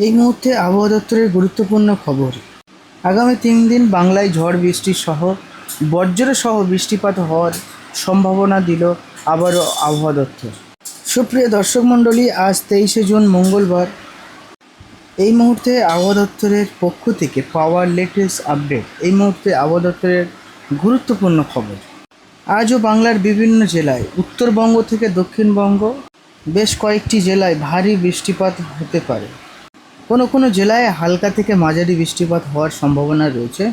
এই মুহূর্তে আবহাওয়া দপ্তরের গুরুত্বপূর্ণ খবর। আগামী 3 দিন বাংলায় ঝড় বৃষ্টি সহ বজ্র সহ বৃষ্টিপাত হওয়ার সম্ভাবনা দিল আবারও আবহাওয়া দপ্তর। সুপ্রিয় দর্শক মণ্ডলী, আজ 23শে জুন মঙ্গলবার। এই মুহূর্তে আবহাওয়া দপ্তরের পক্ষ থেকে পাওয়ার লেটেস্ট আপডেট। এই মুহূর্তে আবহাওয়া দপ্তরের গুরুত্বপূর্ণ খবর। আজও বাংলার বিভিন্ন জেলায়, উত্তরবঙ্গ থেকে দক্ষিণবঙ্গ বেশ কয়েকটি জেলায় ভারী বৃষ্টিপাত হতে পারে। কোনো জেলায় হালকা থেকে মাঝারি বৃষ্টিপাত হওয়ার সম্ভাবনা রয়েছে।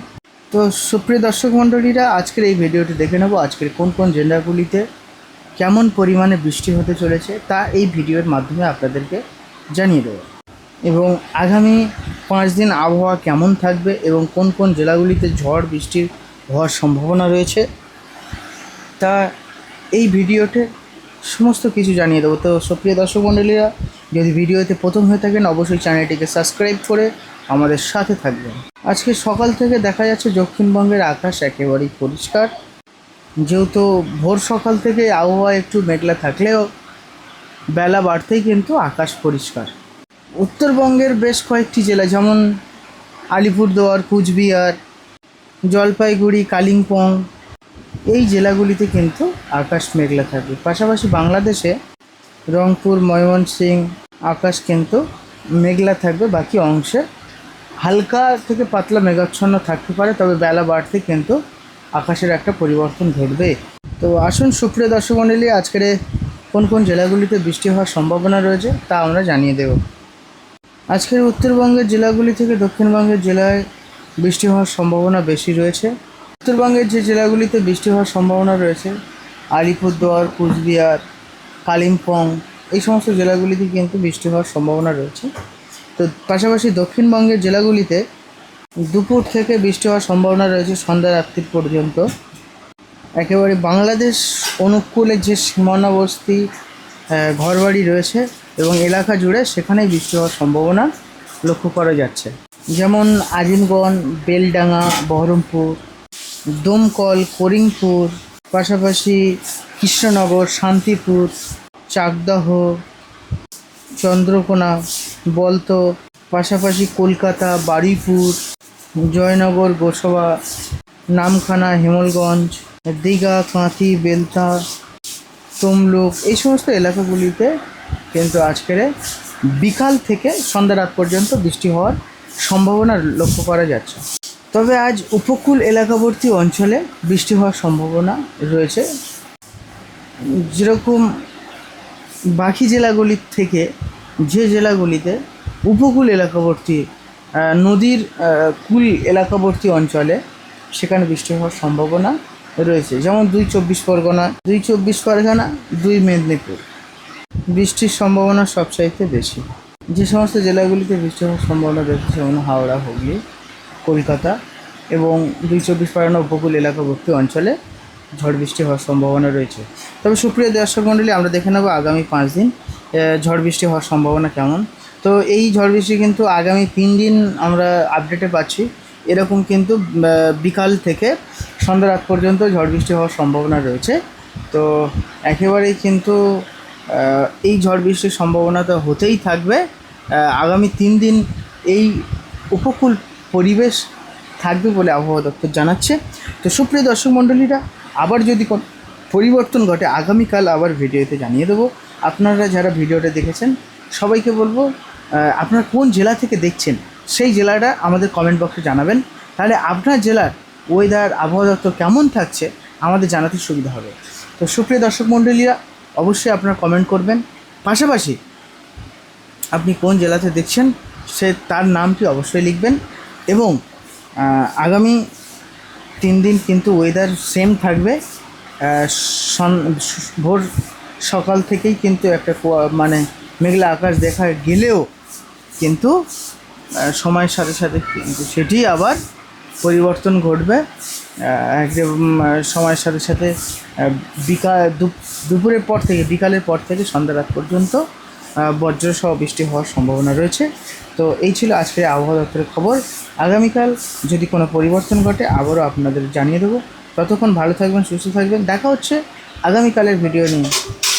তো সুপ্রিয় দর্শক মণ্ডলীরা, আজকের এই ভিডিওটি দেখে নেব আজকের কোন কোন জেলাগুলিতে কেমন পরিমাণে বৃষ্টি হতে চলেছে তা এই ভিডিওর মাধ্যমে আপনাদেরকে জানিয়ে দেব, এবং আগামী 5 দিন আবহাওয়া কেমন থাকবে এবং কোন কোন জেলাগুলিতে ঝড় বৃষ্টি হওয়ার সম্ভাবনা রয়েছে তা এই ভিডিওতে সমস্ত কিছু জানিয়ে দেবো। তো সুপ্রিয় দর্শক মণ্ডলীরা, যদি ভিডিওতে প্রথম হয়ে থাকেন অবশ্যই চ্যানেলটিকে সাবস্ক্রাইব করে আমাদের সাথে থাকবেন। আজকে সকাল থেকে দেখা যাচ্ছে দক্ষিণবঙ্গের আকাশ একেবারেই পরিষ্কার, যেহেতু ভোর সকাল থেকে আবহাওয়া একটু মেঘলা থাকলেও বেলা বাড়তেই কিন্তু আকাশ পরিষ্কার। উত্তরবঙ্গের বেশ কয়েকটি জেলা যেমন আলিপুরদুয়ার, কুচবিহার, জলপাইগুড়ি, কালিম্পং এই জেলাগুলিতে কিন্তু আকাশ মেঘলা থাকবে। পাশাপাশি বাংলাদেশে রংপুর, ময়মনসিংহ আকাশ কিন্তু মেঘলা থাকবে, বাকি অংশে হালকা থেকে পাতলা মেঘাচ্ছন্ন থাকতে পারে, তবে বেলা বাড়তে কিন্তু আকাশের একটা পরিবর্তন ঘটবে। তো আসুন সুপ্রিয় দর্শক মণ্ডলী, আজকের কোন কোন জেলাগুলিতে বৃষ্টি হওয়ার সম্ভাবনা রয়েছে তা আমরা জানিয়ে দেব। আজকের উত্তরবঙ্গের জেলাগুলি থেকে দক্ষিণবঙ্গের জেলায় বৃষ্টি হওয়ার সম্ভাবনা বেশি রয়েছে। উত্তরবঙ্গের যে জেলাগুলিতে বৃষ্টি হওয়ার সম্ভাবনা রয়েছে আলিপুরদুয়ার, কুচবিহার, কালিম্পং এই সমস্ত জেলাগুলিতে কিন্তু বৃষ্টি হওয়ার সম্ভাবনা রয়েছে। তো পাশাপাশি দক্ষিণবঙ্গের জেলাগুলিতে দুপুর থেকে বৃষ্টি হওয়ার সম্ভাবনা রয়েছে সন্ধ্যা রাত্রি পর্যন্ত। একেবারে বাংলাদেশ অনুকূলে যে সীমানাবর্তী ঘরবাড়ি রয়েছে এবং এলাকা জুড়ে সেখানেই বৃষ্টি হওয়ার সম্ভাবনা লক্ষ্য করা যাচ্ছে, যেমন আজিমগঞ্জ, বেলডাঙ্গা, বহরমপুর, দমকল, করিমপুর, পাশাপাশি কৃষ্ণনগর, শান্তিপুর, চাকদাহ, চন্দ্রকোনা, বলতো, পাশাপাশি কলকাতা, বারুইপুর, জয়নগর, গোসবা, নামখানা, হিমলগঞ্জ, দীঘা, কাঁথি, বেলতা, তমলুক এই সমস্ত এলাকাগুলিতে কিন্তু আজকের বিকাল থেকে সন্ধ্যা রাত পর্যন্ত বৃষ্টি হওয়ার সম্ভাবনা লক্ষ্য করা যাচ্ছে। তবে আজ উপকূল এলাকাবর্তী অঞ্চলে বৃষ্টি হওয়ার সম্ভাবনা রয়েছে, যেরকম বাকি জেলাগুলির থেকে যে জেলাগুলিতে উপকূল এলাকাবর্তী নদীর কুল এলাকাবর্তী অঞ্চলে সেখানে বৃষ্টি হওয়ার সম্ভাবনা রয়েছে, যেমন 2 চব্বিশ পরগনা, 2 মেদিনীপুর বৃষ্টির সম্ভাবনা সবচাইতে বেশি। যে সমস্ত জেলাগুলিতে বৃষ্টি হওয়ার সম্ভাবনা রয়েছে যেমন হাওড়া, হুগলি, কলকাতা এবং 2 চব্বিশ পরগনা উপকূল এলাকাবর্তী অঞ্চলে ঝড় বৃষ্টি হওয়ার সম্ভাবনা রয়েছে। তবে সুপ্রিয় দর্শক মণ্ডলী, আমরা দেখে নেব আগামী 5 দিন ঝড় বৃষ্টি হওয়ার সম্ভাবনা কেমন। তো এই ঝড় বৃষ্টি কিন্তু আগামী 3 দিন আমরা আপডেটে পাচ্ছি, এরকম কিন্তু বিকাল থেকে সন্ধ্যা রাত পর্যন্ত ঝড় বৃষ্টি হওয়ার সম্ভাবনা রয়েছে। তো একেবারেই কিন্তু এই ঝড় বৃষ্টির সম্ভাবনা তো হতেই থাকবে। আগামী 3 দিন এই উপকূল পরিবেশ থাকবে বলে আবহাওয়া দপ্তর জানাচ্ছে। তো সুপ্রিয় দর্শক মণ্ডলীরা, আবার যদি কোনো পরিবর্তন ঘটে আগামীকাল আবার ভিডিওতে জানিয়ে দেবো। আপনারা যারা ভিডিওটা দেখেছেন সবাইকে বলবো, আপনারা কোন জেলা থেকে দেখছেন সেই জেলাটা আমাদের কমেন্ট বক্সে জানাবেন, তাহলে আপনার জেলার ওয়েদার আবহাওয়া দপ্তর কেমন থাকছে আমাদের জানাতে সুবিধা হবে। তো সুপ্রিয় দর্শক মণ্ডলীরা, অবশ্যই আপনারা কমেন্ট করবেন, পাশাপাশি আপনি কোন জেলাতে দেখছেন তার নামটি অবশ্যই লিখবেন। এবং আগামী 3 দিন কিন্তু ওয়েদার সেম থাকবে। ভোর সকাল থেকেই কিন্তু একটা মানে মেঘলা আকাশ দেখা গেলেও কিন্তু সময়ের সাথে সাথে কিন্তু সেটি আবার পরিবর্তন ঘটবে। একদম সময়ের সাথে সাথে দুপুরের পর থেকে বিকালের পর থেকে সন্ধ্যা রাত পর্যন্ত বজ্রসহ বৃষ্টি হওয়ার সম্ভাবনা রয়েছে। তো এই ছিল আজকের আবহাওয়া দপ্তরের খবর। আগামীকাল যদি কোনো পরিবর্তন ঘটে আবারও আপনাদের জানিয়ে দেবো। ততক্ষণ ভালো থাকবেন, সুস্থ থাকবেন। দেখা হচ্ছে আগামীকালের ভিডিও নিয়ে।